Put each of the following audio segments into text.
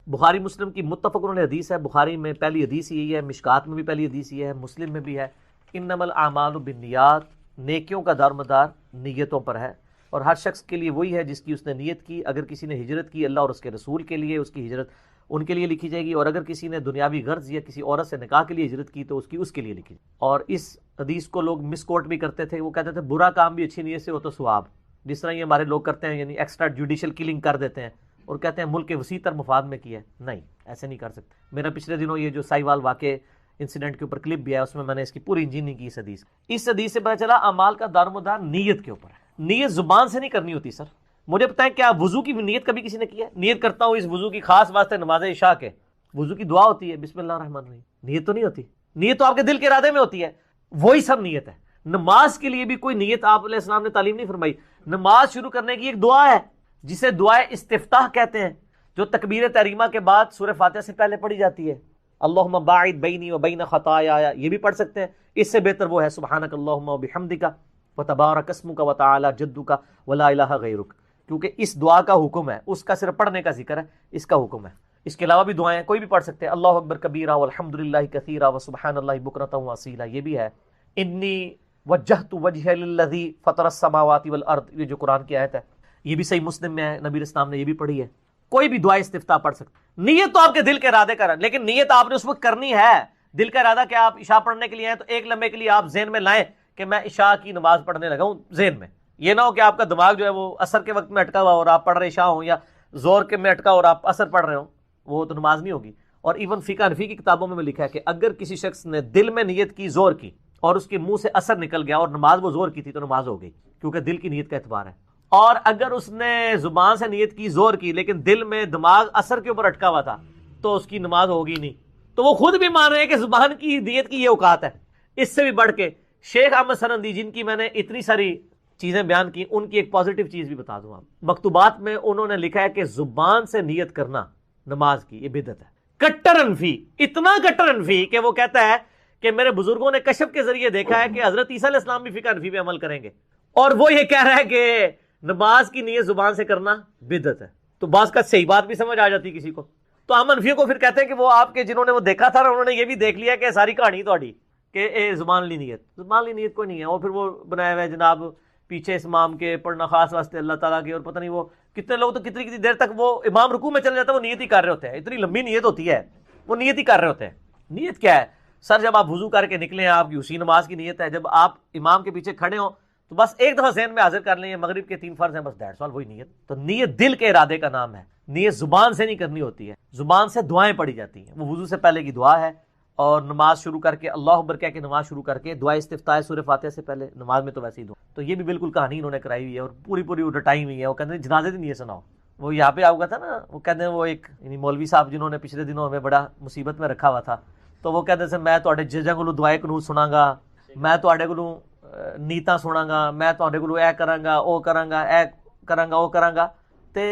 بخاری مسلم کی متفق علیہ حدیث ہے. بخاری میں پہلی حدیث یہی ہے, مشکات میں بھی پہلی حدیث یہ ہے, مسلم میں بھی ہے. انما الاعمال بالنیات, نیکیوں کا دارمدار نیتوں پر ہے, اور ہر شخص کے لیے وہی ہے جس کی اس نے نیت کی. اگر کسی نے ہجرت کی اللہ اور اس کے رسول کے لیے, اس کی ہجرت ان کے لیے لکھی جائے گی, اور اگر کسی نے دنیاوی غرض یا کسی عورت سے نکاح کے لیے ہجرت کی تو اس کے لیے لکھی. اور اس حدیث کو لوگ مس کوٹ بھی کرتے تھے, وہ کہتے تھے برا کام بھی اچھی نیت سے ہو تو ثواب, جس طرح یہ ہمارے لوگ کرتے ہیں, یعنی ایکسٹرا جوڈیشل کلنگ کر دیتے ہیں اور کہتے ہیں ملک کے وسیع تر مفاد میں کیا ہے. نہیں, ایسے نہیں کر سکتے. میرا پچھلے دنوں یہ جو سائی وال واقع انسیڈنٹ کے اوپر کلپ بھی ہے, اس میں نے اس کی پوری انجینئرنگ کی. اس حدیث سے پتہ چلا اعمال کا دارمدار نیت کے اوپر ہے. نیت زبان سے نہیں کرنی ہوتی. سر مجھے بتائیں, کیا وضو کی نیت کبھی کسی نے کی ہے؟ نیت کرتا ہوں اس وضو کی خاص واسطے نماز عشاء کے, وضو کی دعا ہوتی ہے بسم اللہ الرحمن الرحیم, نیت تو نہیں ہوتی. نیت تو آپ کے دل کے ارادے میں ہوتی ہے, وہی سب نیت ہے. نماز کے لیے بھی کوئی نیت آپ علیہ السلام نے تعلیم نہیں فرمائی. نماز شروع کرنے کی ایک دعا ہے جسے دعائے استفتاح کہتے ہیں, جو تکبیر تحریمہ کے بعد سورہ فاتحہ سے پہلے پڑھی جاتی ہے. اللہم باعد بینی و بین خطایا, یہ بھی پڑھ سکتے ہیں. اس سے بہتر وہ ہے سبحانک اللہم و بحمدک وتبارک اسمک وتعالی جدک ولا الہ غیرک, کیونکہ اس دعا کا حکم ہے, اس کا صرف پڑھنے کا ذکر ہے, اس کا حکم ہے. اس کے علاوہ بھی دعائیں کوئی بھی پڑھ سکتے ہیں, اللہ اکبر کبیرہ والحمدللہ کثیرہ وسبحان اللہ بکرۃ واصیلہ, یہ بھی ہے. انی وجہت وجہ للذی فطر السماوات والارض, یہ جو قرآن کی آیت ہے یہ بھی صحیح مسلم میں ہے, نبی اسلام نے یہ بھی پڑھی ہے. کوئی بھی دعا استفتاح پڑھ سکتے. نیت تو آپ کے دل کے ارادے کا, لیکن نیت آپ نے اس وقت کرنی ہے. دل کا ارادہ کہ آپ عشاء پڑھنے کے لیے ہیں تو ایک لمحے کے لیے آپ ذہن میں لائیں کہ میں عشاء کی نماز پڑھنے لگا ہوں. ذہن میں یہ نہ ہو کہ آپ کا دماغ جو ہے وہ عصر کے وقت میں اٹکا ہوا اور آپ پڑھ رہے عشاء ہوں, یا زور کے میں اٹکا اور آپ عصر پڑھ رہے ہوں, وہ تو نماز نہیں ہوگی. اور ایون فقہ حنفی کی کتابوں میں لکھا ہے کہ اگر کسی شخص نے دل میں نیت کی زور کی اور اس کے منہ سے اثر نکل گیا اور نماز وہ زور کی تھی تو نماز ہو گئی, کیونکہ دل کی نیت کا اعتبار ہے. اور اگر اس نے زبان سے نیت کی زور کی لیکن دل میں دماغ اثر کے اوپر اٹکا ہوا تھا تو اس کی نماز ہوگی نہیں. تو وہ خود بھی مان رہے ہیں کہ زبان کی نیت کی یہ اوقات ہے. اس سے بھی بڑھ کے شیخ احمد سرندی, جن کی میں نے اتنی ساری چیزیں بیان کی, ان کی ایک پازیٹیو چیز بھی بتا دوں. آپ مکتوبات میں انہوں نے لکھا ہے کہ زبان سے نیت کرنا نماز کی یہ بدعت ہے. کٹر انفی, اتنا کٹر انفی کہ وہ کہتا ہے کہ میرے بزرگوں نے کشف کے ذریعے دیکھا ہے کہ حضرت عیسیٰ علیہ السلام بھی فقہ حنفی پہ عمل کریں گے, اور وہ یہ کہہ رہا ہے کہ نماز کی نیت زبان سے کرنا بدعت ہے. تو بعض کا صحیح بات بھی سمجھ آ جاتی کسی کو. تو ہم حنفیوں کو پھر کہتے ہیں کہ وہ آپ کے جنہوں نے وہ دیکھا تھا انہوں نے یہ بھی دیکھ لیا کہ ساری کہانی تہاڈی کہ زبان لی نیت, زبان لی نیت کوئی نہیں ہے. اور پھر وہ بنایا ہوا ہے جناب پیچھے اس امام کے پڑھنا خاص واسطے اللہ تعالیٰ کے, اور پتہ نہیں وہ کتنے لوگ تو کتنی دیر تک وہ امام رکوع میں چل جاتا ہے وہ نیت ہی کر رہے ہوتے ہیں. اتنی لمبی نیت ہوتی ہے, وہ نیت ہی کر رہے ہوتے ہیں. نیت کیا ہے سر؟ جب آپ وضو کر کے نکلے ہیں آپ کی اسی نماز کی نیت ہے. جب آپ امام کے پیچھے کھڑے ہوں تو بس ایک دفعہ ذہن میں حاضر کر لیں مغرب کے 3 فرض ہیں, بس دیٹس آل, وہی نیت. تو نیت دل کے ارادے کا نام ہے. نیت زبان سے نہیں کرنی ہوتی ہے, زبان سے دعائیں پڑھی جاتی ہیں. وہ وضو سے پہلے کی دعا ہے, اور نماز شروع کر کے اللہ اکبر کہہ کے نماز شروع کر کے دعا استفتاح سورہ فاتحہ سے پہلے, نماز میں تو ویسے ہی دعا. تو یہ بھی بالکل کہانی انہوں نے کرائی ہوئی ہے اور پوری رٹائی ہوئی ہے. وہ کہتے ہیں جنازے دی نیت سناؤ. وہ یہاں پہ آؤگا تھا نا, وہ کہتے ہیں وہ ایک یعنی مولوی صاحب جنہوں نے پچھلے دنوں ہمیں بڑا مصیبت میں رکھا ہوا تھا, تو وہ کہتے ہیں میں تواڈے ججاں کولوں دعائے قنوت سناں گا, میں تواڈے کولوں نیتاں سناں گا, میں تواڈے کولوں اے کراں گا او کراں گا, اے کراں گا او کراں گا. تے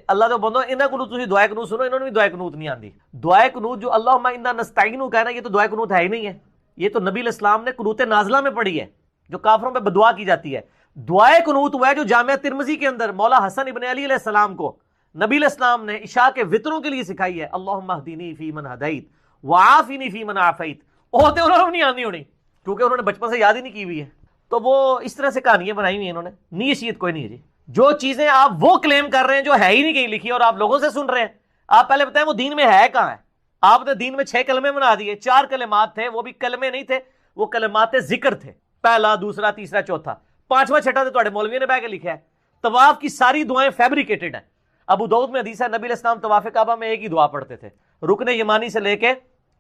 اللہ دے بندو انہاں کولوں تسی دعائے قنوت سنو, انہوں نے بھی دعائے قنوت نہیں آندی. دعائے قنوت جو اللہم انا نستعین کہنا یہ تو دعائے قنوت ہے ہی نہیں ہے. یہ تو نبی علیہ السلام نے قنوت نازلہ میں پڑھی ہے جو کافروں پہ بدعا کی جاتی ہے. دعائے قنوت وہ ہے جو جامعہ ترمذی کے اندر مولا حسن ابن علی علیہ السلام کو نبی علیہ السلام نے عشاء کے وطروں کے لیے سکھائی ہے. اللہم اہدنی فی من ہدیت وعافنی فی من عافیت. وہ ہوتے انہوں نے نہیں آنی ہونی کیونکہ انہوں نے بچپن سے یاد ہی نہیں کی ہوئی ہے. تو وہ اس طرح سے کہانیاں بنائی ہوئی ہیں انہوں نے. نیت کوئی نہیں ہے جی. جو چیزیں آپ وہ کلیم کر رہے ہیں جو ہے ہی نہیں کہیں لکھی اور آپ لوگوں سے سن رہے ہیں, آپ پہلے بتائیں وہ دین میں ہے کہاں ہے؟ آپ نے دین میں 6 کلمے بنا دیے. 4 کلمات تھے, وہ بھی کلمے نہیں تھے, وہ کلمات ذکر تھے. پہلا, دوسرا, تیسرا, چوتھا, 5واں 6واں تو تواڈے مولوی نے بیٹھ کے لکھا ہے. طواف کی ساری دعائیں فیبریکیٹڈ ہیں. ابو داؤد میں حدیث ہے نبی علیہ السلام طواف کعبہ میں ایک ہی دعا پڑھتے تھے, رکن یمانی سے لے کے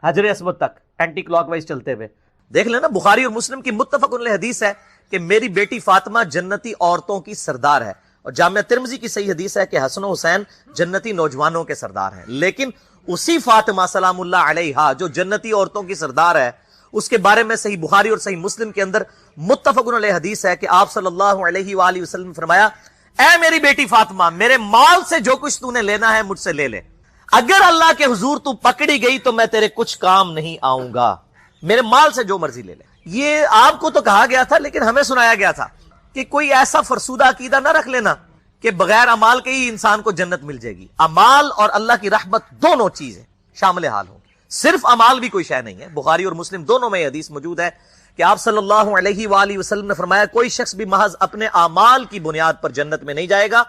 حجر اسود تک اینٹی کلاک وائز چلتے ہوئے. دیکھ لینا بخاری اور مسلم کی متفق علیہ حدیث ہے کہ میری بیٹی فاطمہ جنتی عورتوں کی سردار ہے, اور جامعہ ترمذی کی صحیح حدیث ہے کہ حسن و حسین جنتی نوجوانوں کے سردار ہیں. لیکن اسی فاطمہ سلام اللہ علیہا جو جنتی عورتوں کی سردار ہے, اس کے بارے میں صحیح بخاری اور صحیح مسلم کے اندر متفق علیہ حدیث ہے کہ آپ صلی اللہ علیہ وآلہ وسلم نے فرمایا, اے میری بیٹی فاطمہ, میرے مال سے جو کچھ تو نے لینا ہے مجھ سے لے لے, اگر اللہ کے حضور تو پکڑی گئی تو میں تیرے کچھ کام نہیں آؤں گا, میرے مال سے جو مرضی لے لے. یہ آپ کو تو کہا گیا تھا لیکن ہمیں سنایا گیا تھا کہ کوئی ایسا فرسودہ عقیدہ نہ رکھ لینا کہ بغیر امال کے ہی انسان کو جنت مل جائے گی. امال اور اللہ کی رحمت دونوں چیزیں شامل حال ہوں. صرف امال بھی کوئی شے نہیں ہے. بخاری اور مسلم دونوں میں یہ حدیث موجود ہے کہ آپ صلی اللہ علیہ وآلہ وسلم نے فرمایا کوئی شخص بھی محض اپنے اعمال کی بنیاد پر جنت میں نہیں جائے گا.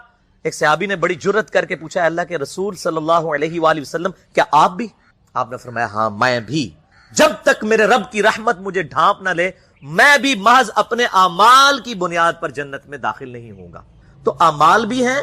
ایک صحابی نے بڑی جرت کر کے پوچھا اللہ کے رسول صلی اللہ علیہ وآلہ وسلم کیا آپ بھی؟ آپ نے فرمایا ہاں میں بھی. جب تک میرے رب کی رحمت مجھے ڈھانپ نہ لے میں بھی محض اپنے اعمال کی بنیاد پر جنت میں داخل نہیں ہوں گا. تو اعمال بھی ہیں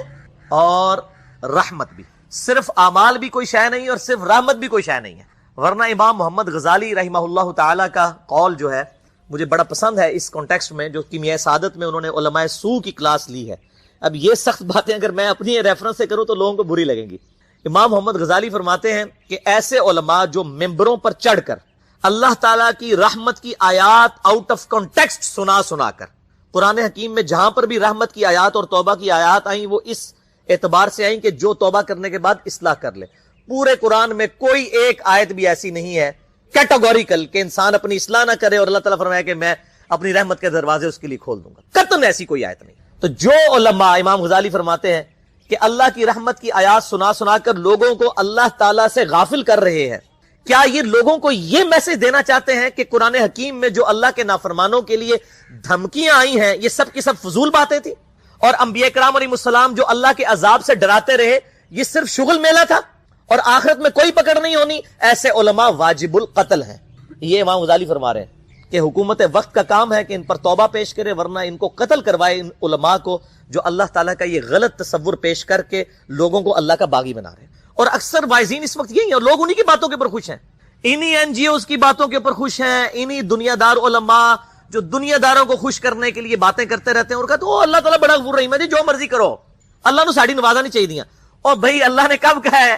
اور رحمت بھی. صرف اعمال بھی کوئی شے نہیں اور صرف رحمت بھی کوئی شے نہیں ہے. ورنہ امام محمد غزالی رحمہ اللہ تعالی کا قول جو ہے مجھے بڑا پسند ہے اس کانٹیکسٹ میں، جو کیمیائے سعادت میں انہوں نے علماء سو کی کلاس لی ہے. اب یہ سخت باتیں اگر میں اپنی ریفرنس سے کروں تو لوگوں کو بری لگیں گی. امام محمد غزالی فرماتے ہیں کہ ایسے علماء جو ممبروں پر چڑھ کر اللہ تعالیٰ کی رحمت کی آیات آؤٹ آف کانٹیکسٹ سنا کر، قرآن حکیم میں جہاں پر بھی رحمت کی آیات اور توبہ کی آیات آئیں وہ اس اعتبار سے آئیں کہ جو توبہ کرنے کے بعد اصلاح کر لے. پورے قرآن میں کوئی ایک آیت بھی ایسی نہیں ہے کیٹیگوریکل کہ انسان اپنی اصلاح نہ کرے اور اللہ تعالیٰ فرمایا کہ میں اپنی رحمت کے دروازے اس کے لیے کھول دوں گا. قطعاً ایسی کوئی آیت نہیں. تو جو علماء، امام غزالی فرماتے ہیں کہ اللہ کی رحمت کی آیات سنا کر لوگوں کو اللہ تعالیٰ سے غافل کر رہے ہیں، کیا یہ لوگوں کو یہ میسج دینا چاہتے ہیں کہ قرآن حکیم میں جو اللہ کے نافرمانوں کے لیے دھمکیاں آئی ہیں یہ سب کی سب فضول باتیں تھی، اور انبیاء کرام علیہ السلام جو اللہ کے عذاب سے ڈراتے رہے یہ صرف شغل میلہ تھا اور آخرت میں کوئی پکڑ نہیں ہونی؟ ایسے علماء واجب القتل ہیں. یہ امام غزالی فرما رہے ہیں کہ حکومت وقت کا کام ہے کہ ان پر توبہ پیش کرے، ورنہ ان کو قتل کروائے، ان علماء کو جو اللہ تعالیٰ کا یہ غلط تصور پیش کر کے لوگوں کو اللہ کا باغی بنا رہے ہیں. اور اکثر وائزین اس وقت یہی ہیں اور لوگ انہی کی باتوں کے اوپر خوش ہیں، انہی این جی اوز کی باتوں کے اوپر خوش ہیں، انہی دنیا دار علماء جو دنیا داروں کو خوش کرنے کے لیے باتیں کرتے رہتے ہیں اور کہتے ہیں اللہ تعالیٰ بڑا غفور رحیم ہے جی، جو مرضی کرو، اللہ نے ساڑی نوازا نہیں چاہیے. اور بھائی اللہ نے کب کہا ہے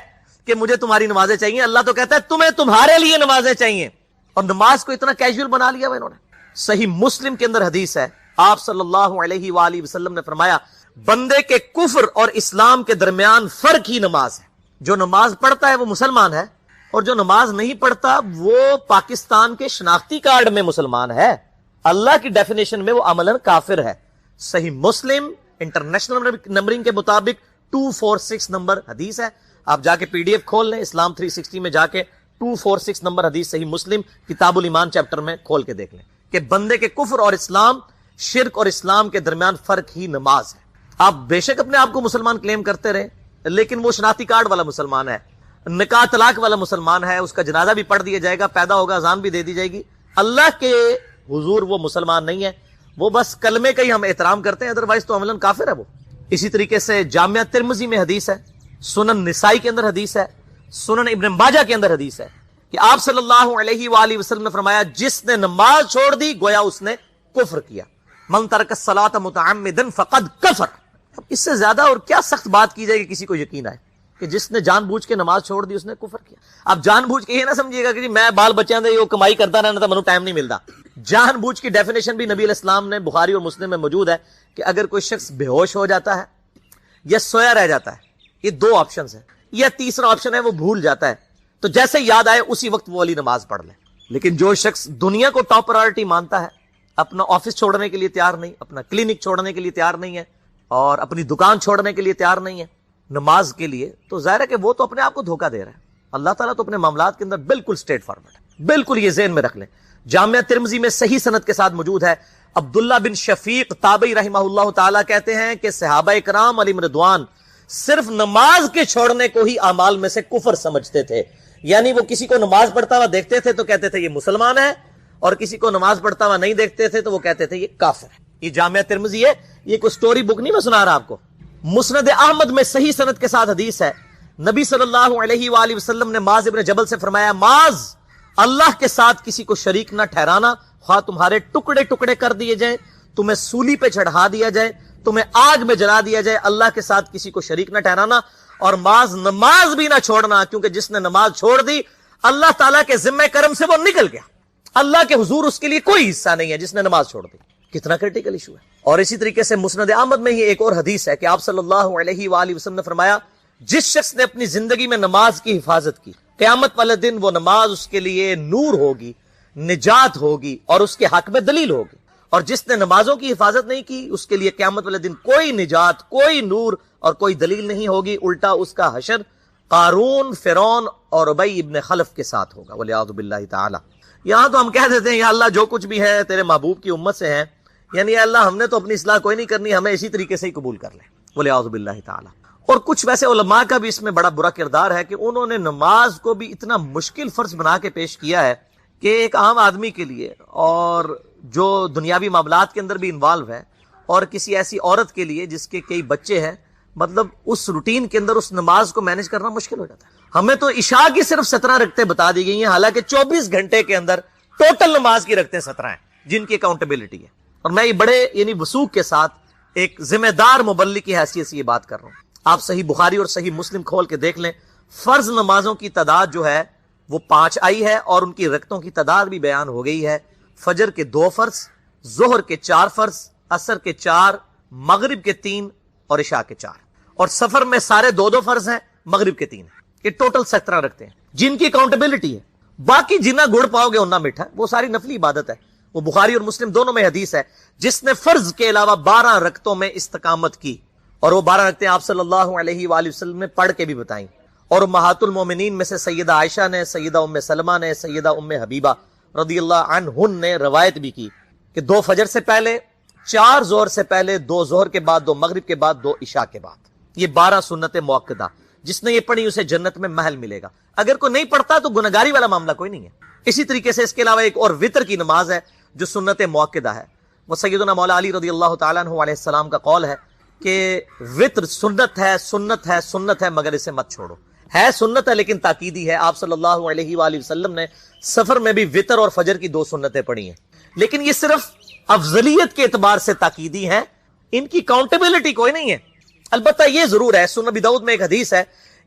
کہ مجھے تمہاری نمازیں چاہیے؟ اللہ تو کہتا ہے تمہیں تمہارے لیے نمازیں چاہیے. اور نماز کو اتنا کیجول بنا لیا انہوں نے. صحیح مسلم کے اندر حدیث ہے، آپ صلی اللہ علیہ وآلہ وسلم نے فرمایا بندے کے کفر اور اسلام کے درمیان فرق ہی نماز ہے. جو نماز پڑھتا ہے وہ مسلمان ہے اور جو نماز نہیں پڑھتا وہ پاکستان کے شناختی کارڈ میں مسلمان ہے، اللہ کی ڈیفینیشن میں وہ عملاً کافر ہے. صحیح مسلم انٹرنیشنل نمبرنگ کے مطابق 246 نمبر حدیث ہے. آپ جا کے پی ڈی ایف کھول لیں اسلام 360 میں جا کے 246 نمبر حدیث صحیح مسلم کتاب الایمان چیپٹر میں کھول کے دیکھ لیں کہ بندے کے کفر اور اسلام، شرک اور اسلام کے درمیان فرق ہی نماز ہے. آپ بے شک اپنے آپ کو مسلمان کلیم کرتے رہیں لیکن وہ شناختی کارڈ والا مسلمان ہے، نکاح طلاق والا مسلمان ہے، اس کا جنازہ بھی پڑھ دیا جائے گا، پیدا ہوگا اذان بھی دے دی جائے گی. اللہ کے حضور وہ مسلمان نہیں ہے، وہ بس کلمے کا ہی ہم احترام کرتے ہیں، ادروائز تو عملاً کافر ہے وہ. اسی طریقے سے جامعہ ترمذی میں حدیث ہے، سنن نسائی کے اندر حدیث ہے، سنن ابن ماجہ کے اندر حدیث ہے کہ آپ صلی اللہ علیہ وآلہ وسلم نے فرمایا جس نے نماز چھوڑ دی گویا اس نے کفر کیا. من ترک الصلاۃ متعمدا فقد کفر. اب اس سے زیادہ اور کیا سخت بات کی جائے کہ کسی کو یقین آئے کہ جس نے جان بوجھ کے نماز چھوڑ دی اس نے کفر کیا. اب جان بوجھ کے یہ نہ سمجھیے گا کہ جی میں بال بچیاں دے یہ کمائی کرتا رہنا تھا، منو ٹائم نہیں ملتا. جان بوجھ کی ڈیفینیشن بھی نبی علیہ السلام نے بخاری اور مسلم میں موجود ہے کہ اگر کوئی شخص بے ہوش ہو جاتا ہے یا سویا رہ جاتا ہے، یہ دو آپشنز ہیں، یا تیسرا آپشن ہے وہ بھول جاتا ہے، تو جیسے یاد آئے اسی وقت وہ والی نماز پڑھ لے. لیکن جو شخص دنیا کو ٹاپ پرائرٹی مانتا ہے، اپنا آفس چھوڑنے کے لیے تیار نہیں، اپنا کلینک چھوڑنے کے لیے تیار نہیں ہے اور اپنی دکان چھوڑنے کے لیے تیار نہیں ہے نماز کے لیے، تو ظاہر ہے کہ وہ تو اپنے آپ کو دھوکہ دے رہا ہے. اللہ تعالیٰ تو اپنے معاملات کے اندر بالکل اسٹریٹ فارورڈ ہے. بالکل یہ ذہن میں رکھ لیں. جامعہ ترمذی میں صحیح سند کے ساتھ موجود ہے، عبداللہ بن شفیق تابعی رحمہ اللہ تعالیٰ کہتے ہیں کہ صحابہ کرام علیہم رضوان صرف نماز کے چھوڑنے کو ہی اعمال میں سے کفر سمجھتے تھے. یعنی وہ کسی کو نماز پڑھتا ہوا دیکھتے تھے تو کہتے تھے یہ مسلمان ہے، اور کسی کو نماز پڑھتا ہوا نہیں دیکھتے تھے تو وہ کہتے تھے یہ کافر ہے. یہ جامعہ ترمذی ہے، یہ کوئی سٹوری بک نہیں میں سنا رہا آپ کو. مسند احمد میں صحیح سند کے ساتھ حدیث ہے، نبی صلی اللہ علیہ وآلہ وسلم نے معاذ ابن جبل سے فرمایا معاذ اللہ کے ساتھ کسی کو شریک نہ ٹھہرانا، خواہ تمہارے ٹکڑے ٹکڑے کر دیے جائیں، تمہیں سولی پہ چڑھا دیا جائے، تمہیں آگ میں جلا دیا جائے، اللہ کے ساتھ کسی کو شریک نہ ٹھہرانا. اور معاذ نماز بھی نہ چھوڑنا، کیونکہ جس نے نماز چھوڑ دی اللہ تعالیٰ کے ذمہ کرم سے وہ نکل گیا، اللہ کے حضور اس کے لیے کوئی حصہ نہیں ہے جس نے نماز چھوڑ دی. کتنا کرٹیکل ایشو ہے. اور اسی طریقے سے مسند احمد میں ہی ایک اور حدیث ہے کہ آپ صلی اللہ علیہ وآلہ وسلم نے فرمایا جس شخص نے اپنی زندگی میں نماز کی حفاظت کی قیامت والے دن وہ نماز اس کے لیے نور ہوگی، نجات ہوگی اور اس کے حق میں دلیل ہوگی. اور جس نے نمازوں کی حفاظت نہیں کی اس کے لیے قیامت والے دن کوئی نجات، کوئی نور اور کوئی دلیل نہیں ہوگی، الٹا اس کا حشر قارون، فرعون اور ابی ابن خلف کے ساتھ ہوگا، والعیاذ باللہ تعالی۔ یہاں تو ہم کہہ دیتے ہیں یا اللہ جو کچھ بھی ہے تیرے محبوب کی امت سے ہے، یعنی یا اللہ ہم نے تو اپنی اصلاح کوئی نہیں کرنی، ہمیں اسی طریقے سے ہی قبول کر لیں، والعیاذ باللہ تعالی۔ اور کچھ ویسے علماء کا بھی اس میں بڑا برا کردار ہے کہ انہوں نے نماز کو بھی اتنا مشکل فرض بنا کے پیش کیا ہے کہ ایک عام آدمی کے لیے اور جو دنیاوی معاملات کے اندر بھی انوالو ہے اور کسی ایسی عورت کے لیے جس کے کئی بچے ہیں، مطلب اس روٹین کے اندر اس نماز کو مینج کرنا مشکل ہو جاتا ہے۔ ہمیں تو عشاء کی صرف 17 رکعتیں بتا دی گئی ہیں، حالانکہ 24 گھنٹے کے اندر ٹوٹل نماز کی رکعتیں 17 ہیں جن کی اکاؤنٹیبلٹی ہے۔ اور میں یہ بڑے یعنی وثوق کے ساتھ ایک ذمہ دار مبلغ کی حیثیت سے یہ بات کر رہا ہوں۔ آپ صحیح بخاری اور صحیح مسلم کھول کے دیکھ لیں، فرض نمازوں کی تعداد جو ہے وہ 5 آئی ہے اور ان کی رکعتوں کی تعداد بھی بیان ہو گئی ہے۔ فجر کے 2 فرض، ظہر کے 4 فرض، عصر کے 4، مغرب کے 3 اور عشاء کے 4، اور سفر میں سارے 2 فرض ہیں، مغرب کے 3 ہیں۔ یہ ٹوٹل 17 رکھتے ہیں جن کی اکاؤنٹیبلٹی ہے۔ باقی جنہ گڑ پاؤ گے انہ میٹھا، وہ ساری نفلی عبادت ہے۔ وہ بخاری اور مسلم دونوں میں حدیث ہے، جس نے فرض کے علاوہ 12 رکعتوں میں استقامت کی، اور وہ 12 رکعتیں آپ صلی اللہ علیہ وآلہ وسلم نے پڑھ کے بھی بتائیں، اور امہات المومنین میں سے سیدہ عائشہ نے، سیدہ ام سلمہ نے، سیدہ ام حبیبہ رضی اللہ عنہن نے روایت بھی کی کہ 2 فجر سے پہلے، 4 ظہر سے پہلے، 2 ظہر کے بعد، 2 مغرب کے بعد، 2 عشاء کے بعد، یہ 12 سنت موقدہ۔ جس نے یہ پڑھی اسے جنت میں محل ملے گا۔ اگر کوئی نہیں پڑھتا تو گنہگاری والا معاملہ کوئی نہیں ہے۔ اسی طریقے سے اس کے علاوہ ایک اور وطر کی نماز ہے جو سنت موقدہ ہے۔ وہ سیدنا مولا علی رضی اللہ تعالیٰ عنہ علیہ السلام کا قول ہے کہ وطر سنت ہے، سنت ہے، سنت ہے، مگر اسے مت چھوڑو۔ ہے سنت ہے لیکن تاکیدی ہے۔ آپ صلی اللہ علیہ وآلہ وسلم نے سفر میں بھی وطر اور فجر کی 2 سنتیں پڑھی ہیں، لیکن یہ صرف افضلیت کے اعتبار سے تاکیدی ہیں، ان کی کاؤنٹیبلٹی کوئی نہیں ہے۔ البتہ یہ ضرور ہے، سنن ابی داؤد میں ایک حدیث ہے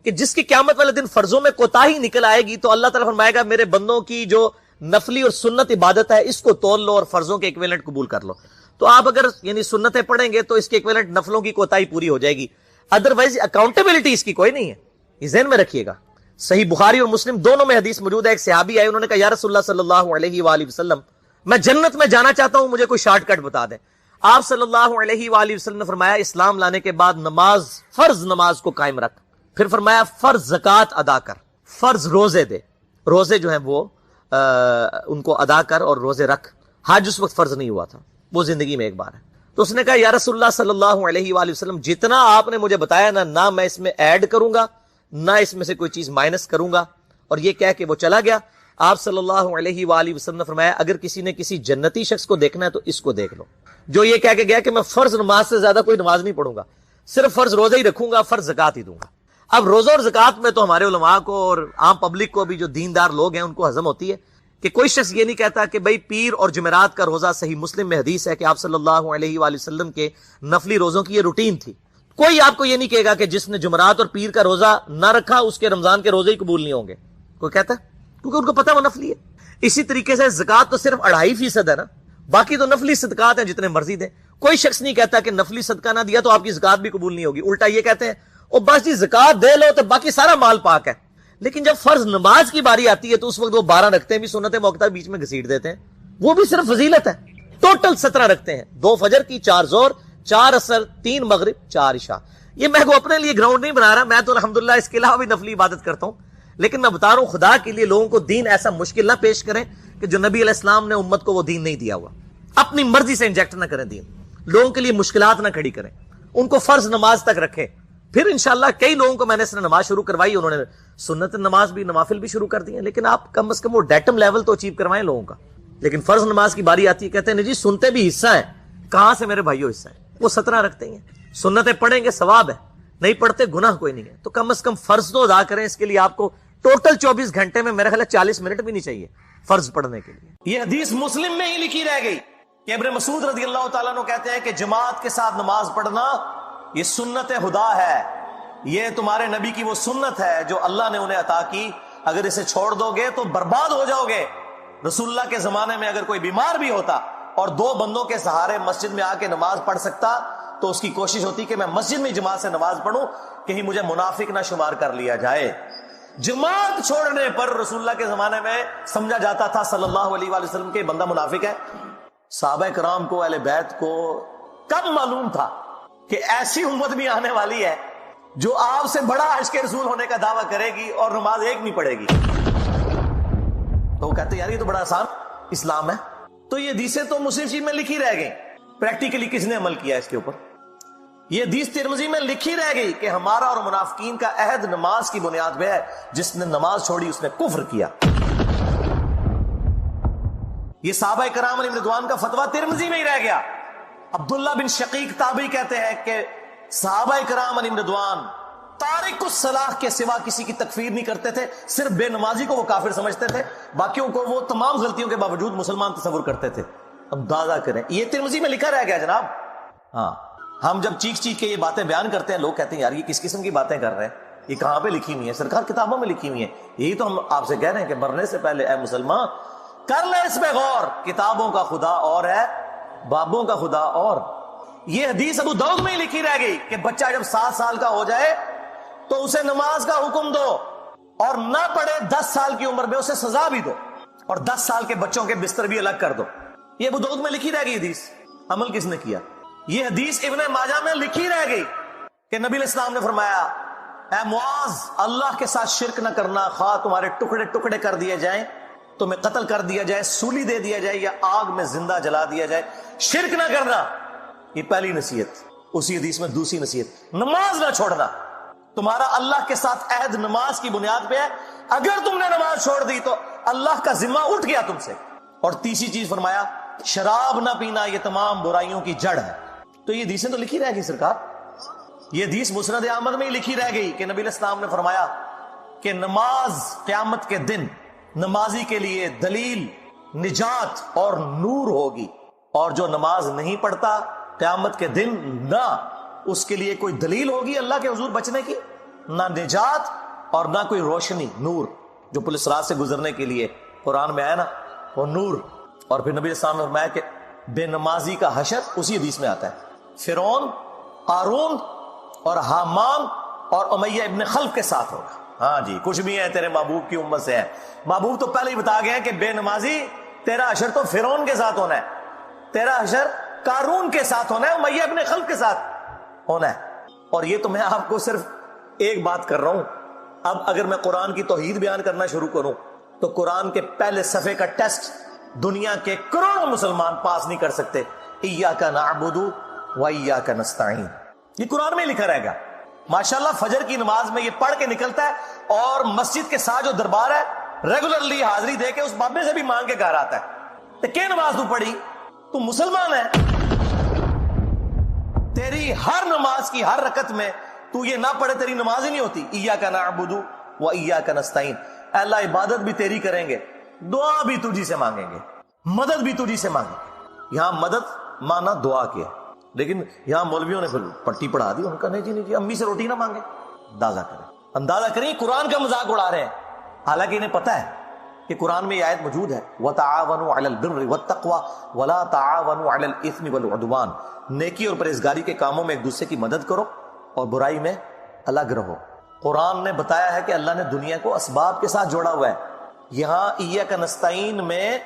کہ جس کی قیامت والے دن فرضوں میں کوتاہی نکل آئے گی تو اللہ تعالیٰ فرمائے گا میرے بندوں کی جو نفلی اور سنت عبادت ہے اس کو تول لو اور فرضوں کے ایکویلنٹ قبول کر لو۔ تو آپ اگر یعنی سنتیں پڑھیں گے تو اس کے ایکویلنٹ نفلوں کی کوتاہی پوری ہو جائے گی، ادروائز اکاؤنٹیبلٹی اس کی کوئی نہیں ہے۔ یہ ذہن میں رکھیے گا۔ صحیح بخاری اور مسلم دونوں میں حدیث موجود ہے۔ ایک صحابی آئے، انہوں نے کہا یا رسول اللہ صلی اللہ علیہ وآلہ وسلم، میں جنت میں جانا چاہتا ہوں، مجھے کوئی شارٹ کٹ بتا دیں۔ آپ صلی اللہ علیہ وآلہ وسلم نے فرمایا اسلام لانے کے بعد نماز، فرض نماز کو قائم رکھ، پھر فرمایا فرض زکوٰۃ ادا کر، فرض روزے دے، روزے جو ہیں وہ ان کو ادا کر اور روزے رکھ۔ حج اس وقت فرض نہیں ہوا تھا، وہ زندگی میں ایک بار ہے۔ تو اس نے کہا یا رسول اللہ صلی اللہ علیہ وآلہ وسلم جتنا آپ نے مجھے بتایا نہ میں اس میں ایڈ کروں گا نہ اس میں سے کوئی چیز مائنس کروں گا، اور یہ کہہ کے وہ چلا گیا۔ آپ صلی اللہ علیہ وآلہ وسلم نے فرمایا اگر کسی نے کسی جنتی شخص کو دیکھنا ہے تو اس کو دیکھ لو، جو یہ کہہ کے گیا کہ میں فرض نماز سے زیادہ کوئی نماز نہیں پڑھوں گا، صرف فرض روزہ ہی رکھوں گا، فرض زکوٰۃ ہی دوں گا۔ اب روزہ اور زکوٰۃ میں تو ہمارے علماء کو اور عام پبلک کو بھی جو دیندار لوگ ہیں ان کو ہضم ہوتی ہے کہ کوئی شخص یہ نہیں کہتا کہ بھئی پیر اور جمعرات کا روزہ، صحیح مسلم میں حدیث ہے کہ آپ صلی اللہ علیہ وآلہ وسلم کے نفلی روزوں کی یہ روٹین تھی۔ کوئی آپ کو یہ نہیں کہے گا کہ جس نے جمعرات اور پیر کا روزہ نہ رکھا اس کے رمضان کے روزے ہی قبول نہیں ہوں گے، کوئی کہتا ہے؟ کیونکہ ان کو پتہ وہ نفلی ہے۔ اسی طریقے سے زکوٰۃ تو صرف 2.5% ہے نا، باقی تو نفلی صدقات ہیں جتنے مرضی دیں۔ کوئی شخص نہیں کہتا کہ نفلی صدقہ نہ دیا تو آپ کی زکوٰۃ بھی قبول نہیں ہوگی، الٹا یہ کہتے ہیں او بس جی زکوٰۃ دے لو تو باقی سارا مال پاک ہے۔ لیکن جب فرض نماز کی باری آتی ہے تو اس وقت وہ 12 رکھتے ہیں بھی سنت موقدہ بیچ میں گھسیٹ دیتے ہیں، وہ بھی صرف فضیلت ہے۔ ٹوٹل 17 رکھتے ہیں، 2 فجر کی، 4 ظہر، 4 عصر، 3 مغرب، 4 عشاء۔ یہ میں کو اپنے لیے گراؤنڈ نہیں بنا رہا، میں تو الحمدللہ اس کے علاوہ بھی نفلی عبادت کرتا ہوں، لیکن میں بتا رہا ہوں خدا کے لیے لوگوں کو دین ایسا مشکل نہ پیش کریں کہ جو نبی علیہ السلام نے امت کو وہ دین نہیں دیا ہوا۔ اپنی مرضی سے انجیکٹ نہ کریں دین، لوگوں کے لیے مشکلات نہ کھڑی کریں، ان کو فرض نماز تک رکھیں۔ پھر انشاءاللہ کئی لوگوں کو میں نے اس نے نماز شروع کروائی، انہوں نے سنت نماز بھی، نوافل بھی شروع کر دی ہیں، لیکن آپ کم از کم وہ ڈیٹم لیول تو اچیو کروائیں لوگوں کا۔ لیکن فرض نماز کی باری آتی ہے کہتے ہیں جی سنتے بھی حصہ ہے، کہاں سے میرے بھائیوں حصہ ہے؟ وہ 17 رکھتے ہیں، سنتیں پڑھیں گے ثواب ہے، نہیں پڑھتے گناہ کوئی نہیں ہے۔ تو کم از کم فرض تو ادا کریں، اس کے لیے آپ کو ٹوٹل 24 گھنٹے میں میرا خیال ہے 40 منٹ بھی نہیں چاہیے فرض پڑھنے کے لیے۔ یہ حدیث مسلم میں ہی لکھی رہ گئی کہ ابن مسعود رضی اللہ تعالیٰ عنہ کہتے ہیں کہ جماعت کے ساتھ نماز پڑھنا یہ سنت خدا ہے، یہ تمہارے نبی کی وہ سنت ہے جو اللہ نے انہیں عطا کی، اگر اسے چھوڑ دو گے تو برباد ہو جاؤ گے۔ رسول اللہ کے زمانے میں اگر کوئی بیمار بھی ہوتا اور 2 بندوں کے سہارے مسجد میں آ کے نماز پڑھ سکتا تو اس کی کوشش ہوتی کہ میں مسجد میں جماعت سے نماز پڑھوں، کہیں مجھے منافق نہ شمار کر لیا جائے۔ جماعت چھوڑنے پر رسول اللہ کے زمانے میں سمجھا جاتا تھا صلی اللہ علیہ وآلہ وسلم کے بندہ منافق ہے۔ صحابہ کرام کو، اہل بیت کو کب معلوم تھا کہ ایسی امت بھی آنے والی ہے جو آپ سے بڑا عشق رسول ہونے کا دعویٰ کرے گی اور نماز ایک نہیں پڑھے گی؟ تو وہ کہتے یار یہ تو بڑا آسان اسلام ہے. تو یہ حدیثیں تو مسلم شریف میں لکھی رہ گئی، پریکٹیکلی کس نے عمل کیا اس کے اوپر؟ یہ حدیث ترمذی میں لکھی رہ گئی کہ ہمارا اور منافقین کا عہد نماز کی بنیاد پہ ہے، جس نے نماز چھوڑی اس نے کفر کیا. یہ صحابہ کرام علیہ رضوان کا فتویٰ ترمذی میں ہی رہ گیا. عبداللہ بن شقیق تابعی کہتے ہیں کہ صحابہ کرام علیہ رضوان تارک الصلاح کے سوا کسی کی تکفیر نہیں کرتے تھے، صرف بے نمازی کو وہ کافر سمجھتے تھے، باقیوں کو وہ تمام غلطیوں کے باوجود مسلمان تصور کرتے تھے. اب اندازہ کریں، یہ ترمذی میں لکھا رہ گیا جناب. ہاں، ہم جب چیخ چیخ کے یہ باتیں بیان کرتے ہیں، لوگ کہتے ہیں یار یہ کس قسم کی باتیں کر رہے ہیں، یہ کہاں پہ لکھی ہوئی ہیں؟ سرکار کتابوں میں لکھی ہوئی ہیں. یہی تو ہم آپ سے کہہ رہے ہیں کہ مرنے سے پہلے اے مسلمان کر لے اس پہ غور، کتابوں کا خدا اور ہے، بابوں کا خدا اور. یہ حدیث ابو داؤد میں ہی لکھی رہ گئی کہ بچہ جب 7 سال کا ہو جائے تو اسے نماز کا حکم دو، اور نہ پڑھے 10 سال کی عمر میں اسے سزا بھی دو، اور 10 سال کے بچوں کے بستر بھی الگ کر دو. یہ ابو داؤد میں لکھی رہ گئی حدیث. عمل کس نے کیا؟ یہ حدیث ابن ماجہ میں لکھی رہ گئی کہ نبی علیہ السلام نے فرمایا اے معاذ اللہ کے ساتھ شرک نہ کرنا، خواہ تمہارے ٹکڑے ٹکڑے کر دیے جائیں، تمہیں قتل کر دیا جائے، سولی دے دیا جائے، یا آگ میں زندہ جلا دیا جائے، شرک نہ کرنا. یہ پہلی نصیحت. اسی حدیث میں دوسری نصیحت، نماز نہ چھوڑنا. تمہارا اللہ کے ساتھ عہد نماز کی بنیاد پہ ہے، اگر تم نے نماز چھوڑ دی تو اللہ کا ذمہ اٹھ گیا تم سے. اور تیسری چیز فرمایا شراب نہ پینا، یہ تمام برائیوں کی جڑ ہے. تو یہ حدیثیں تو لکھی رہ گئی سرکار. یہ حدیث مسند احمد میں ہی لکھی رہ گئی کہ نبی علیہ السلام نے فرمایا کہ نماز قیامت کے دن نمازی کے لیے دلیل، نجات اور نور ہوگی، اور جو نماز نہیں پڑھتا قیامت کے دن نہ اس کے لیے کوئی دلیل ہوگی اللہ کے حضور بچنے کی، نہ نجات اور نہ کوئی روشنی، نور جو پولیس رات سے گزرنے کے لیے قرآن میں آیا نا وہ نور. اور پھر نبی السلام نے فرمایا کہ بے نمازی کا حشر اسی حدیث میں آتا ہے. فرعون، قارون اور حامان اور امیہ ابن خلف کے ساتھ ہوگا. ہاں جی، کچھ بھی ہے تیرے محبوب کی امت سے ہے. محبوب تو پہلے ہی بتا گئے کہ بے نمازی تیرا حشر تو فرعون کے ساتھ ہونا ہے، تیرا حشر قارون کے ساتھ ہونا ہے، امیہ ابن خلف کے ساتھ ہونا ہے. اور یہ تو میں آپ کو صرف ایک بات کر رہا ہوں. اب اگر میں قرآن کی توحید بیان کرنا شروع کروں تو قرآن کے پہلے صفحے کا ٹیسٹ دنیا کے کروڑوں مسلمان پاس نہیں کر سکتے. ایاک نعبد و ایاک نستعین، یہ قرآن میں لکھا رہے گا. ماشاءاللہ فجر کی نماز میں یہ پڑھ کے نکلتا ہے، اور مسجد کے ساتھ جو دربار ہے ریگولرلی حاضری دے کے اس بابے سے بھی مانگ کے گھر آتا ہے. تو کیا نماز تو پڑھی؟ تو مسلمان ہے، تیری ہر نماز کی ہر رکعت میں تو یہ نہ پڑھے تیری نماز ہی نہیں ہوتی. ایاک نعبد و ایاک نستعین، اے اللہ عبادت بھی تیری کریں گے، دعا بھی تجھی سے مانگیں گے، مدد بھی تجھی سے مانگیں گے. یہاں مدد مانا دعا کیا، لیکن یہاں مولویوں نے پھر پٹی پڑھا دی، ان کا نہیں جی امی سے روٹی نہ مانگے. اندازہ کریں قرآن کا مذاق اڑا رہے ہیں، حالانکہ انہیں پتہ ہے کہ قرآن میں یہ آیت موجود ہے وَتَعَاوَنُوا عَلَى الْبِرِّ وَالتَّقْوَى وَلَا تَعَاوَنُوا عَلَى الْإِثْمِ وَالْعُدْوَانِ، نیکی اور پرہیزگاری کے کاموں میں ایک دوسرے کی مدد کرو اور برائی میں الگ رہو. قرآن نے بتایا ہے کہ اللہ نے دنیا کو اسباب کے ساتھ جوڑا ہوا ہے. یہاں ایاک نستعین میں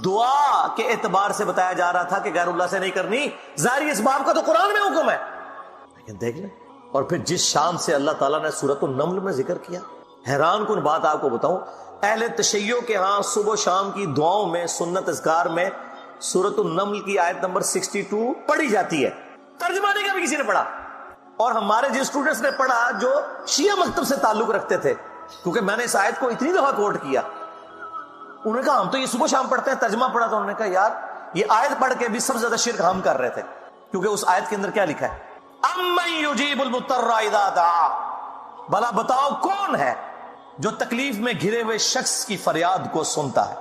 دعا کے اعتبار سے بتایا جا رہا تھا کہ غیر اللہ سے نہیں کرنی، ظاہری اسباب کا تو قرآن میں حکم ہے. لیکن دیکھ لیں، اور پھر جس شان سے اللہ تعالیٰ نے سورۃ النمل میں ذکر کیا، حیران کن بات آپ کو بتاؤں، اہل تشیع کے ہاں صبح و شام کی دعاؤں میں، سنت اذکار میں سورۃ النمل کی آیت نمبر 62 پڑھی جاتی ہے. ترجمہ نہیں کبھی کسی نے پڑھا. اور ہمارے جن اسٹوڈنٹس نے پڑھا جو شیعہ مکتب سے تعلق رکھتے تھے، کیونکہ میں نے اس آیت کو اتنی دفعہ کوٹ کیا، انہوں نے کہا ہم تو یہ صبح شام پڑھتے ہیں، ترجمہ پڑھا تو انہوں نے کہا یار یہ آیت پڑھ کے بھی سب سے زیادہ شرک ہم کر رہے تھے، کیونکہ اس آیت کے اندر کیا لکھا ہے؟ امن یجیب المضطر اذا دعا، بھلا بتاؤ کون ہے جو تکلیف میں گھرے ہوئے شخص کی فریاد کو سنتا ہے،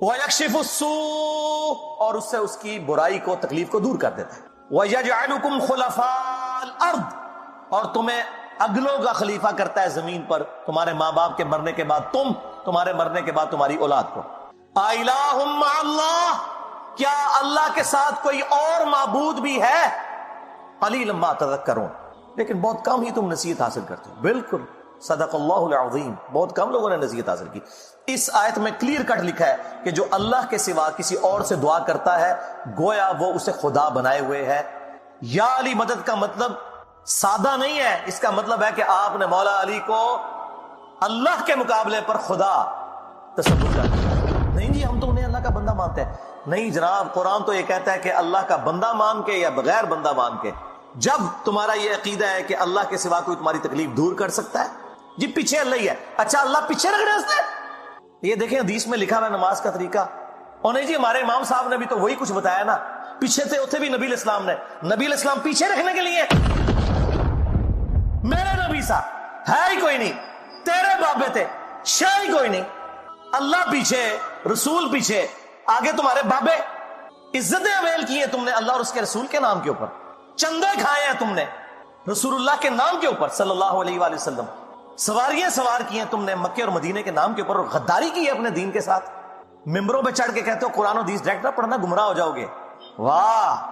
وَيَكْشِفُ السُّوءَ، اور اس سے اس کی برائی کو، تکلیف کو دور کر دیتا ہے، وَيَجْعَلُكُمْ خُلَفَاءَ الْأَرْضِ، اور تمہیں اگلوں کا خلیفہ کرتا ہے زمین پر، تمہارے ماں باپ کے مرنے کے بعد تم، تمہارے مرنے کے بعد تمہاری اولاد کو. اِلَٰهٌ مَّعَ اللَّهِ، کیا اللہ کے ساتھ کوئی اور معبود بھی ہے؟ قَلِيلًا مَّا تَذَكَّرُونَ، لیکن بہت کم ہی تم نصیحت حاصل کرتے ہو. بالکل صدق اللہ العظیم. بہت کم لوگوں نے نصیحت حاصل کی. اس آیت میں کلیئر کٹ لکھا ہے کہ جو اللہ کے سوا کسی اور سے دعا کرتا ہے گویا وہ اسے خدا بنائے ہوئے ہے. یا علی مدد کا مطلب سادہ نہیں ہے، اس کا مطلب ہے کہ آپ نے مولا علی کو اللہ کے مقابلے پر خدا تصور کر دیا. نہیں جی ہم تو انہیں اللہ کا بندہ مانتے ہیں. نہیں جناب، قرآن تو یہ کہتا ہے کہ اللہ کا بندہ مان کے یا بغیر بندہ مان کے. جب تمہارا یہ عقیدہ ہے کہ اللہ کے سوا کوئی تمہاری تکلیف دور کر سکتا ہے، جی پیچھے اللہ ہی ہے. اچھا اللہ پیچھے رکھ رہے ہیں اس نے. یہ دیکھیں حدیث میں لکھا ہوا نماز کا طریقہ. اور نہیں جی ہمارے امام صاحب نے بھی تو وہی کچھ بتایا نا، پیچھے تھے اتنے بھی نبی الاسلام نے. نبی الاسلام پیچھے رکھنے کے لیے، میرے نبی صاحب ہے ہی کوئی نہیں، تیرے بابے تھے شاہ ہی کوئی نہیں. اللہ پیچھے، رسول پیچھے، آگے تمہارے بابے. عزتیں اویل کی ہیں تم نے اللہ اور اس کے رسول کے نام کے اوپر. چندے کھائے ہیں تم نے رسول اللہ کے نام کے اوپر صلی اللہ علیہ وآلہ وسلم. سواریاں سوار کی ہیں تم نے مکے اور مدینے کے نام کے اوپر، اور غداری کی ہے اپنے دین کے ساتھ. ممبروں پہ چڑھ کے کہتے ہو قرآن و حدیث ڈائریکٹ نہ پڑھنا گمراہ ہو جاؤ گے. واہ،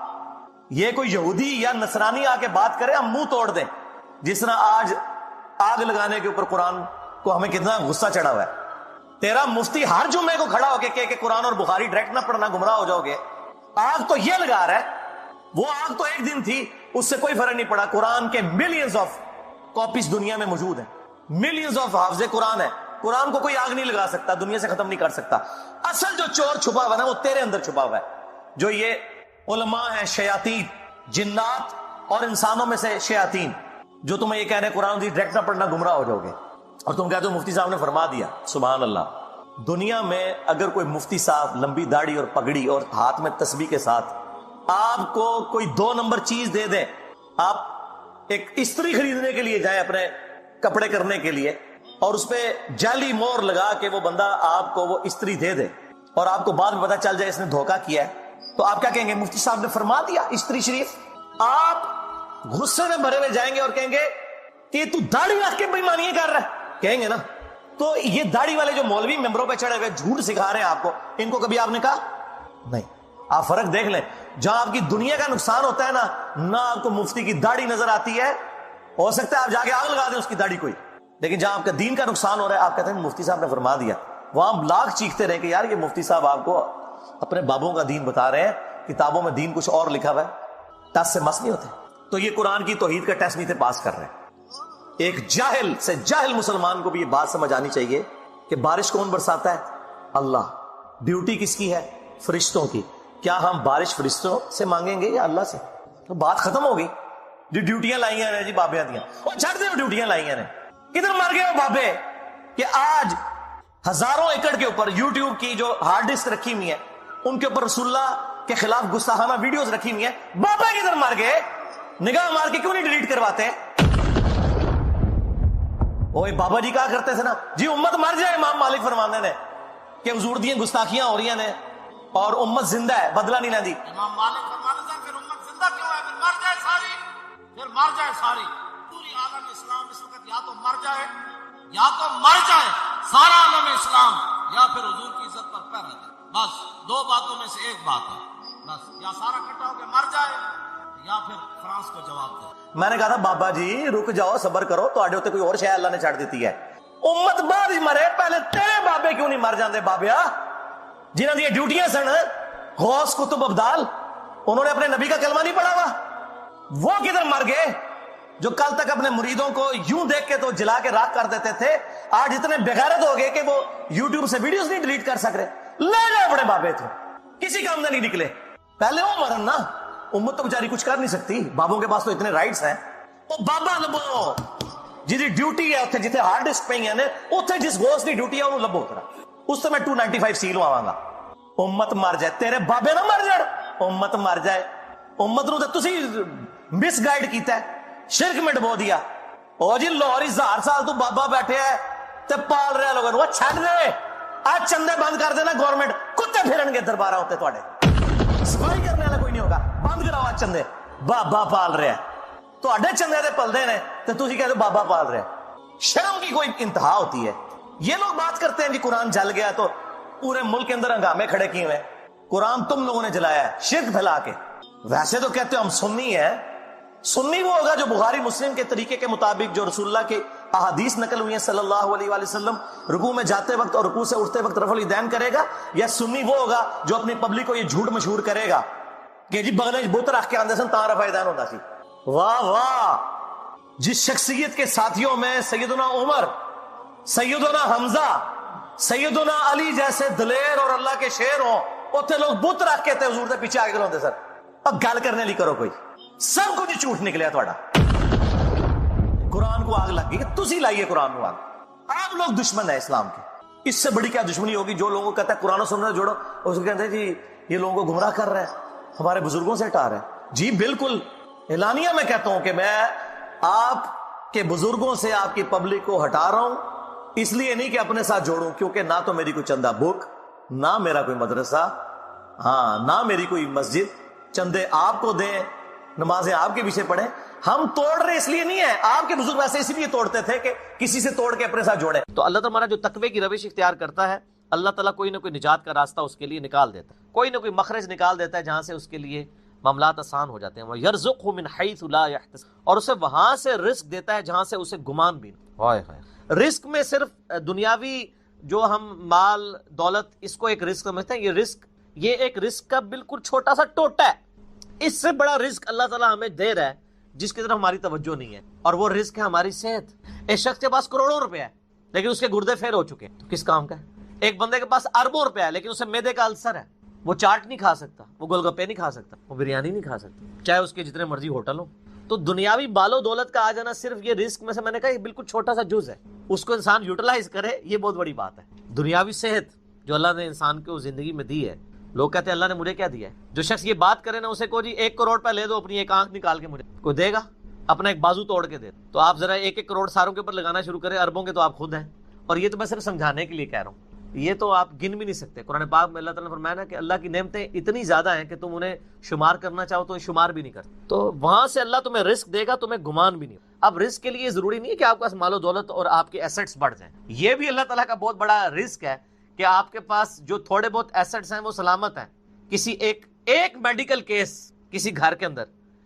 یہ کوئی یہودی یا نصرانی آ کے بات کرے ہم منہ توڑ دیں. جس طرح آج آگ لگانے کے اوپر قرآن کو ہمیں کتنا غصہ چڑھا ہوا ہے. تیرا مفتی ہر جمعے کو کھڑا ہو کے کہ قرآن اور بخاری ڈائریکٹ نہ پڑھنا گمراہ ہو جاؤ گے. آگ تو یہ لگا رہا ہے، وہ آگ تو ایک دن تھی، اس سے کوئی فرق نہیں پڑا. قرآن کے ملینز آف کاپیز دنیا میں موجود ہیں، ملینز آف حافظ قرآن ہے. قرآن کو کوئی آگ نہیں لگا سکتا، دنیا سے ختم نہیں کر سکتا. اصل جو چور چھپا ہوا ہے وہ تیرے اندر چھپا ہوا ہے. جو یہ علماء ہیں شیاطین، جنات اور انسانوں میں سے شیاطین، جو تمہیں یہ کہہ رہے ہیں قرآن ڈائریکٹ نہ پڑھنا گمراہ ہو جاؤ گے، اور تم کہتے ہو مفتی صاحب نے فرما دیا. سبحان اللہ. دنیا میں اگر کوئی مفتی صاحب لمبی داڑھی اور پگڑی اور ہاتھ میں تسبیح کے ساتھ آپ کو کوئی 2 نمبر چیز دے دیں، آپ ایک استری خریدنے کے لیے جائیں اپنے کپڑے کرنے کے لیے، اور اس پہ جعلی مور لگا کے وہ بندہ آپ کو وہ استری دے دے، اور آپ کو بعد میں پتا چل جائے اس نے دھوکہ کیا ہے، تو آپ کیا کہیں گے؟ مفتی صاحب نے فرما دیا استری شریف. آپ غصے میں بھرے ہوئے جائیں گے اور کہیں گے کہ تو داڑھی رکھ کے بےایمانیاں کر رہا ہے، کہیں گے نا. تو یہ داڑھی والے جو مولوی ممبروں پہ چڑھے ہوئے جھوٹ سکھا رہے ہیں آپ کو، ان کو کبھی آپ نے کہا نہیں. آپ فرق دیکھ لیں، جہاں آپ کی دنیا کا نقصان ہوتا ہے نا، نہ آپ کو مفتی کی داڑھی نظر آتی ہے. ہو سکتا ہے آپ جا کے آگ لگا دیں اس کی داڑھی کوئی، لیکن جہاں آپ کا دین کا نقصان ہو رہا ہے آپ کہتے ہیں مفتی صاحب نے فرما دیا. وہاں لاکھ چیختے رہے کہ یار یہ مفتی صاحب آپ کو اپنے بابوں کا دین بتا رہے ہیں، کتابوں میں دین کچھ اور لکھا ہوا ہے. ٹس سے مس نہیں ہوتے. تو یہ قرآن کی توحید کا ٹیسٹ نہیں تھے پاس کر رہے ہیں. ایک جاہل سے جاہل مسلمان کو بھی یہ بات سمجھ آنی چاہیے کہ بارش کون برساتا ہے؟ اللہ. ڈیوٹی کس کی ہے؟ فرشتوں کی. کیا ہم بارش فرشتوں سے مانگیں گے یا اللہ سے؟ تو بات ختم ہوگی. جو ڈیوٹیاں لائی ہیں جی بابیاں دیا، وہ چھڑ دے ڈیوٹیاں لائی ہیں، کدھر مر گئے وہ بابے کہ آج ہزاروں ایکڑ کے اوپر یوٹیوب کی جو ہارڈ ڈسک رکھی ہوئی ہے ان کے اوپر رسول اللہ کے خلاف گستاخانہ ویڈیوز رکھی ہوئی ہیں. بابا کدھر مر گئے؟ نگاہ مار کے کیوں نہیں ڈیلیٹ کرواتے؟ اوے بابا جی کہا کرتے تھے نا جی امت مر جائے. امام مالک فرماندے نے کہ حضور دی گستاخیاں ہو رہی ہیں اور امت زندہ ہے، بدلہ نہیں لیندی. امام مالک فرماتے تھے پھر امت زندہ کیوں ہے؟ پھر مر جائے ساری، پھر مر جائے ساری. پوری عالم اسلام اس وقت یا تو مر جائے، یا تو مر جائے سارا عالم اسلام، یا پھر حضور کی عزت پر پیر رکھے. بس 2 باتوں میں سے ایک بات ہے. بس یا سارا اکٹھا ہو کے مر جائے یا پھر فرانس کو جواب دے. میں نے کہا تھا بابا جی رک جاؤ، صبر کرو، تو آڈے ہوتے کوئی اور شے اللہ نے چھڑ دیتی ہے. امت بعد ہی مرے، پہلے تیرے بابے کیوں نہیں مر جاندے بابیا جنہاں دی ڈیوٹیاں سن؟ غوث کتب ابدال، انہوں نے اپنے نبی کا کلمہ نہیں پڑھا ہوا، وہ کدھر مر گئے؟ جو کل تک اپنے مریدوں کو یوں دیکھ کے تو جلا کے راکھ کر دیتے تھے، آج اتنے بغیرت ہو گئے کہ وہ یوٹیوب سے ویڈیوز نہیں ڈیلیٹ کر سک رہے. لے گئے اپنے بابے تو کسی کام میں نہیں نکلے. پہلے وہ مرن نا، امت تو بیچاری کچھ کر نہیں سکتی، بابوں کے پاس تو اتنے رائٹس ہیں. وہ بابا لبو جی ڈیوٹی ہے اتنے جتنے ہارڈ ڈسک پہ ہیں اتنے جس گوشت کی ڈیوٹی ہے انہوں لبو کرا، اس سے میں 295 سیل آواں گا. امت مر جائے، تیرے بابے نہ مر جائے، امت مر جائے. امت نو تے تسی مس گائیڈ کیتا ہے، شرک میں ڈبو دیا. او جی لاہوری 1000 سال تو بابا بیٹھے ہے تے پال رہے لوگوں وہ چھڈ دے. آج چندے بند کر دینا گورنمنٹ، کتے پھرن گے درباراں تے تواڈے. صفائی کرنے والا کوئی نہیں ہوگا، بند کراؤ چندے. بابا پال رہا ہے، تواڈے چندے تے پلدے نے تے تسی کہتے بابا پال رہا ہے. شرم کی کوئی انتہا ہوتی ہے. یہ لوگ بات کرتے ہیں کہ قرآن جل گیا تو پورے ملک کے اندر ہنگامے کھڑے کیے ہوئے. قرآن تم لوگوں نے جلایا ہے شرک پھیلا کے. ویسے تو کہتے ہو ہم سنی ہیں. سنی وہ ہوگا جو بخاری مسلم کے طریقے کے مطابق جو رسول اللہ کے احادیث نقل ہوئی ہیں صلی اللہ علیہ وآلہ وسلم رکوع میں جاتے وقت اور رکوع سے اٹھتے وقت رفع الیدین کرے گا، یا سنی وہ ہوگا جو اپنی پبلک کو یہ جھوٹ مشہور کرے گا کہ جی بغل بت رکھ کے آندے سن تاں رفع الیدین ہوتا سی. واہ واہ، جس شخصیت کے ساتھیوں میں سیدنا عمر، سیدنا حمزہ، سیدنا علی جیسے دلیر اور اللہ کے شیر ہوں، اتنے لوگ بت رکھ کے تے حضور دے پیچھے آگے کھلوندے سر. اب گل کرنے لی کرو کوئی، سب کچھ جھوٹ نکلیا تھوڑا. قرآن کو آگ لگ گئی کہ تسی لائیے قرآن کو آگ. آپ لوگ دشمن ہیں اسلام کے. اس سے بڑی کیا دشمنی ہوگی جو لوگوں کو کہتا ہے قرآن و سنت جوڑو، اس کو کہتے ہیں جی یہ لوگوں کو گمراہ کر رہے ہیں، ہمارے بزرگوں سے ہٹا رہے ہیں. جی بالکل اعلانیہ میں کہتا ہوں کہ میں آپ کے بزرگوں سے آپ کی پبلک کو ہٹا رہا ہوں، اس لیے نہیں کہ اپنے ساتھ جوڑوں، کیونکہ نہ تو میری کوئی چندہ بک، نہ میرا کوئی مدرسہ، ہاں نہ میری کوئی مسجد. چندے آپ کو دیں، نمازیں آپ کے پیچھے پڑھیں. ہم توڑ رہے اس لیے نہیں ہے، آپ کے بزرگ ویسے اسی لیے توڑتے تھے کہ کسی سے توڑ کے اپنے ساتھ جوڑے. تو اللہ تعالیٰ جو تقوی کی روش اختیار کرتا ہے، اللہ تعالیٰ کوئی نہ کوئی نجات کا راستہ اس کے لیے نکال دیتا ہے، کوئی نہ کوئی مخرج نکال دیتا ہے جہاں سے اس کے لیے معاملات آسان ہو جاتے ہیں. وَيَرْزُقْهُ مِنْ حَيْثُ لَا يَحْتَسِبُ، اور اسے وہاں سے رزق دیتا ہے جہاں سے اسے گمان بھی نہیں. رزق میں صرف دنیاوی جو ہم مال دولت اس کو ایک رزق سمجھتے ہیں، یہ ایک رزق کا بالکل چھوٹا سا ٹوٹا ہے. اس سے بڑا رزق اللہ تعالیٰ ہمیں دے رہا ہے جس کی طرف ہماری توجہ نہیں ہے، اور وہ رزق ہے ہماری صحت. ایک شخص کے پاس کروڑوں روپے ہے لیکن اس کے گردے فیل ہو چکے ہیں، تو کس کام کا ہے؟ ایک بندے کے پاس اربوں روپے ہے لیکن اسے معدے کا السر ہے، وہ چاٹ نہیں کھا سکتا، وہ گول گپے نہیں کھا سکتا، وہ بریانی نہیں کھا سکتا، چاہے اس کے جتنے مرضی ہوٹل ہو. تو دنیاوی بال و دولت کا آ جانا صرف یہ رزق میں سے، میں نے کہا یہ بالکل چھوٹا سا جز ہے، اس کو انسان یوٹیلائز کرے، یہ بہت بڑی بات ہے. دنیاوی صحت جو اللہ نے انسان کو زندگی میں دی ہے، لوگ کہتے ہیں اللہ نے مجھے کیا دیا ہے. جو شخص یہ بات کرے نا، اسے کو جی 1 کروڑ پہ لے دو، اپنی ایک آنکھ نکال کے مجھے کوئی دے گا؟ اپنا ایک بازو توڑ کے دے. تو آپ ذرا 1 کروڑ ساروں کے اوپر لگانا شروع کریں، اربوں کے تو آپ خود ہیں. اور یہ تو میں صرف سمجھانے کے لیے کہہ رہا ہوں، یہ تو آپ گن بھی نہیں سکتے. قرآن پاک میں اللہ تعالیٰ نے فرمایا نا کہ اللہ کی نعمتیں اتنی زیادہ ہیں کہ تم انہیں شمار کرنا چاہو تو شمار بھی نہیں کرتے. تو وہاں سے اللہ تمہیں رزق دے گا، تمہیں گمان بھی نہیں. اب رزق کے لیے ضروری نہیں ہے کہ آپ کے پاس مال و دولت اور آپ کے ایسٹس بڑھ جائیں. یہ بھی اللہ تعالیٰ کا بہت بڑا رزق ہے کہ آپ کے پاس جو تھوڑے بہت ایسٹس ہیں وہ سلامت ہیں. کسی ایک میڈیکل کیس کسی گھر کے اندر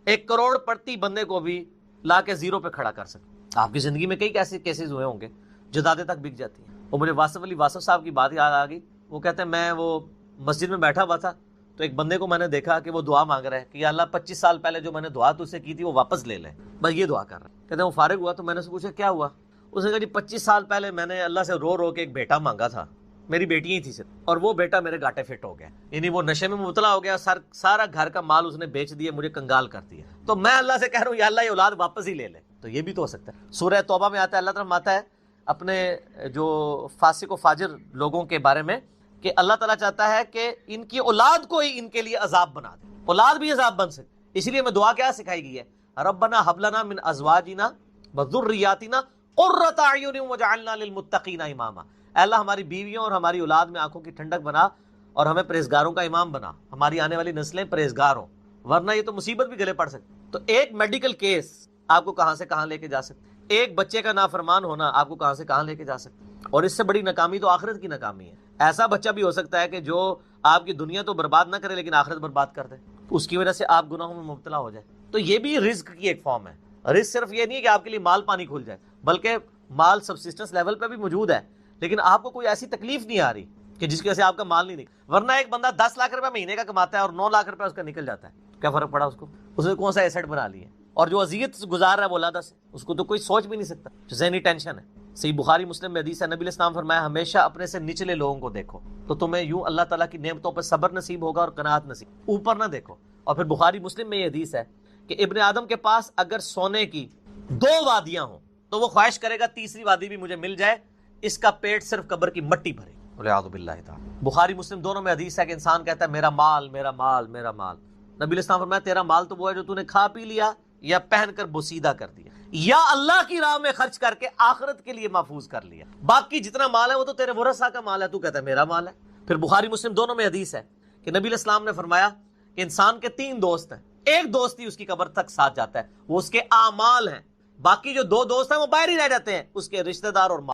1 کروڑ پڑتی بندے کو بھی لا کے زیرو پہ کھڑا کر سکتے. آپ کی زندگی میں کئی ایسے کیسز ہوئے ہوں گے، جدادیں تک بک جاتی ہیں. اور مجھے واصف علی واصف صاحب کی بات یاد آ گئی. وہ کہتے ہیں میں وہ مسجد میں بیٹھا ہوا تھا تو ایک بندے کو میں نے دیکھا کہ وہ دعا مانگ رہا ہے کہ یا اللہ 25 سال پہلے جو میں نے دعا تجھ سے کی تھی وہ واپس لے لے، بس یہ دعا کر رہا ہے. کہتے ہیں وہ فارغ ہوا تو میں نے اسے پوچھا کیا ہوا؟ اس نے کہا جی 25 سال پہلے میں نے اللہ سے رو رو کے ایک بیٹا مانگا تھا، میری بیٹی ہی تھی صرف، اور وہ بیٹا میرے گاٹے فٹ ہو گیا، یعنی وہ نشے میں مبتلا ہو گیا، سارا گھر کا مال اس نے بیچ دیا، مجھے کنگال کر دیا. تو میں اللہ سے کہہ رہا ہوں یا اللہ یہ اولاد واپس ہی لے لے. تو یہ بھی تو ہو سکتا ہے. سورہ توبہ میں آتا ہے، اللہ تعالیٰ آتا ہے اپنے جو فاسق و فاجر لوگوں کے بارے میں کہ اللہ تعالیٰ چاہتا ہے کہ ان کی اولاد کو ہی ان کے لیے عذاب بنا دے. اولاد بھی عذاب بن سکے. اس لیے میں دعا کیا سکھائی گئی ہے، ربنا ھب لنا من ازواجنا وذریاتنا قرۃ اعین واجعلنا للمتقین اماما. اے اللہ ہماری بیویوں اور ہماری اولاد میں آنکھوں کی ٹھنڈک بنا اور ہمیں پرہیزگاروں کا امام بنا، ہماری آنے والی نسلیں پرہیزگار ہوں، ورنہ یہ تو مصیبت بھی گلے پڑ سکتی. تو ایک میڈیکل کیس آپ کو کہاں سے کہاں لے کے جا سکتے، ایک بچے کا نافرمان ہونا آپ کو کہاں سے کہاں لے کے جا سکتے. اور اس سے بڑی ناکامی تو آخرت کی ناکامی ہے. ایسا بچہ بھی ہو سکتا ہے کہ جو آپ کی دنیا تو برباد نہ کرے لیکن آخرت برباد کر دے، اس کی وجہ سے آپ گناہوں میں مبتلا ہو جائے. تو یہ بھی رزق کی ایک فارم ہے. رزق صرف یہ نہیں ہے کہ آپ کے لیے مال پانی کھل جائے، بلکہ مال سبسسٹنس لیول پہ بھی موجود ہے، لیکن آپ کو کوئی ایسی تکلیف نہیں آ رہی کہ جس کی وجہ سے آپ کا مال نہیں نکل. ورنہ ایک بندہ 10 لاکھ روپے مہینے کا کماتا ہے اور 9 لاکھ روپے اس کا نکل جاتا ہے، کیا فرق پڑا اس نے کون سا ایسٹ بنا لی ہے. اور جو اذیت گزار رہا ہے ولادہ سے، اس کو تو کوئی سوچ بھی نہیں سکتا، ذہنی ٹینشن ہے. صحیح بخاری مسلم میں حدیث ہے، نبی علیہ السلام فرمایا ہمیشہ اپنے سے نچلے لوگوں کو دیکھو تو تمہیں یوں اللہ تعالیٰ کی نعمتوں پر صبر نصیب ہوگا اور قناعت نصیب. اوپر نہ دیکھو. اور پھر بخاری مسلم میں یہ حدیث ہے کہ ابن آدم کے پاس اگر سونے کی 2 وادیاں ہوں تو وہ خواہش کرے گا تیسری وادی بھی مجھے مل جائے، اس کا پیٹ صرف قبر کی مٹی بھرے. والعیاذ باللہ تعالی. بخاری مسلم دونوں میں حدیث ہے کہ انسان کہتا ہے میرا مال میرا مال میرا مال. نبی علیہ السلام فرمایا تیرا مال تو وہ ہے جو تو نے کھا پی لیا یا پہن کر بوسیدہ کر دیا یا اللہ کی راہ میں خرچ کر کے آخرت کے لیے محفوظ کر لیا. باقی جتنا مال ہے وہ تو تیرے ورثہ کا مال ہے، تو کہتا ہے میرا مال ہے. پھر بخاری مسلم دونوں میں حدیث ہے کہ نبی علیہ السلام نے فرمایا کہ انسان کے 3 دوست ہیں، ایک دوست ہی اس کی قبر تک ساتھ جاتا ہے، وہ اس کے اعمال ہیں. باقی جو 2 دوست ہیں وہ باہر ہی رہ جاتے ہیں، اس کے رشتہ دار اور مال.